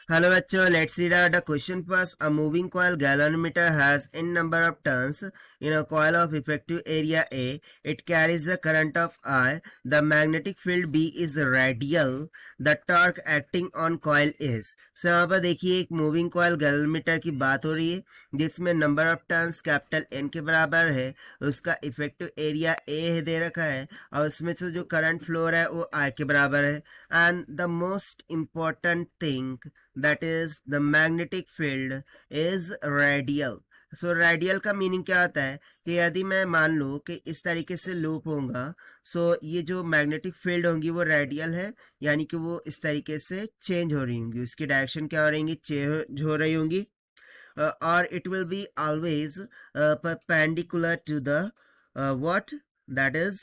Hello bachcho, let's read out the question first. A moving coil galvanometer has n number of turns in a coil of effective area A. It carries a current of I. The magnetic field B is radial. The torque acting on coil is. So यहाँ पर देखिए एक moving coil galvanometer की बात हो रही है जिसमें number of turns capital N के बराबर है, उसका इफेक्टिव एरिया ए दे रखा है और उसमें से जो करंट फ्लो है वो आई के बराबर है. And the most important thing that is the magnetic field is radial. So radial का मीनिंग क्या होता है कि यदि मैं मान लूँ कि इस तरीके से लूप होगा, सो ये जो मैग्नेटिक फील्ड होंगी वो रेडियल है, यानी कि वो इस तरीके से चेंज हो रही होंगी, उसकी डायरेक्शन क्या हो रही होंगी, चेंज हो रही होंगी. और it will be always perpendicular to the what, that is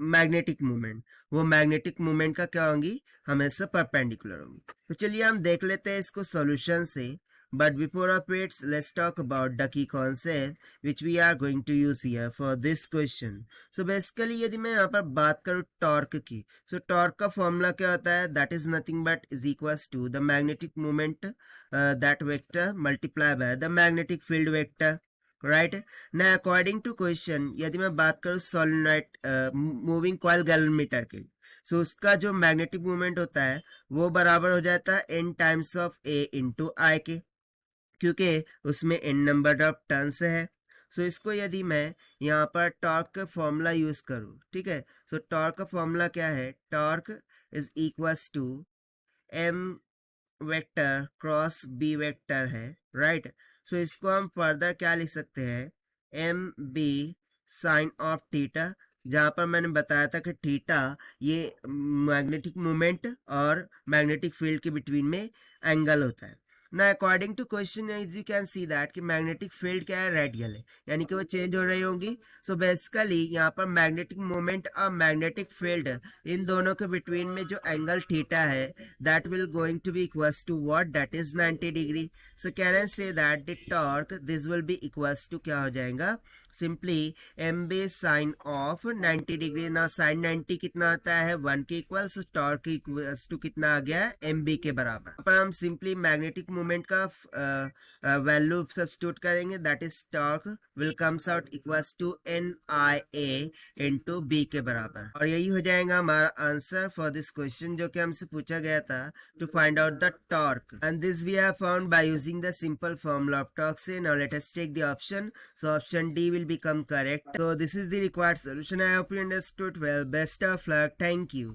magnetic moment. वो मैग्नेटिक मोमेंट का क्या होंगी, हमेशा परपेंडिकुलर होंगी. तो चलिए हम देख लेते हैं इसको सॉल्यूशन से. But before of its let's talk about the key concept which we are going to use here for this question. So basically यदि मैं यहाँ पर बात करूँ टॉर्क की, सो टॉर्क का फॉर्मूला क्या होता है, that is nothing but is equals to the magnetic moment that vector multiply by the magnetic field vector. Right ना, अकॉर्डिंग टू क्वेश्चन यदि मैं बात करूँ सोलेनोइड मूविंग कॉइल गैल्वेनोमीटर के, सो उसका जो मैग्नेटिक मूवमेंट होता है वो बराबर हो जाता है n times of a into I K, क्योंकि उसमें n नंबर ऑफ टर्न्स है. सो इसको यदि मैं यहाँ पर टॉर्क का फॉर्मूला यूज करूँ, ठीक है, सो टॉर्क का फॉर्मूला क्या है, torque is equals to m vector cross B vector है. राइट सो इसको हम फर्दर क्या लिख सकते हैं, M B sine of theta, जहां पर मैंने बताया था कि थीटा ये मैग्नेटिक मोमेंट और मैग्नेटिक फील्ड के बिटवीन में एंगल होता है ना. According to question is you can see that कि मैग्नेटिक फील्ड क्या है, रेडियल है, यानी कि वो चेंज हो रही होंगी. सो बेसिकली यहाँ पर मैग्नेटिक मोमेंट और मैग्नेटिक फील्ड इन दोनों के बिटवीन में जो एंगल थीटा है that will going to be equals to what, that is 90 degree. So can I say that the torque this will be equals to क्या हो जाएगा, simply M B sine of 90 degree. ना sine 90 कितना आता है, 1 के equals, torque equals to कितना आ गया, एम बी के बराबर. पर हम सिंपली मैग्नेटिक मोमेंट का वैल्यू सब्स्टिट्यूट करेंगे, that is torque will comes out equals to N I A into B के बराबर. और यही हो जाएगा हमारा आंसर फॉर दिस क्वेश्चन जो कि हमसे पूछा गया था to find out the torque. And this we have found by using the simple formula of torque. So now let us take the option. So option D will become correct. So this is the required solution. I hope you understood well. Best of luck. Thank you.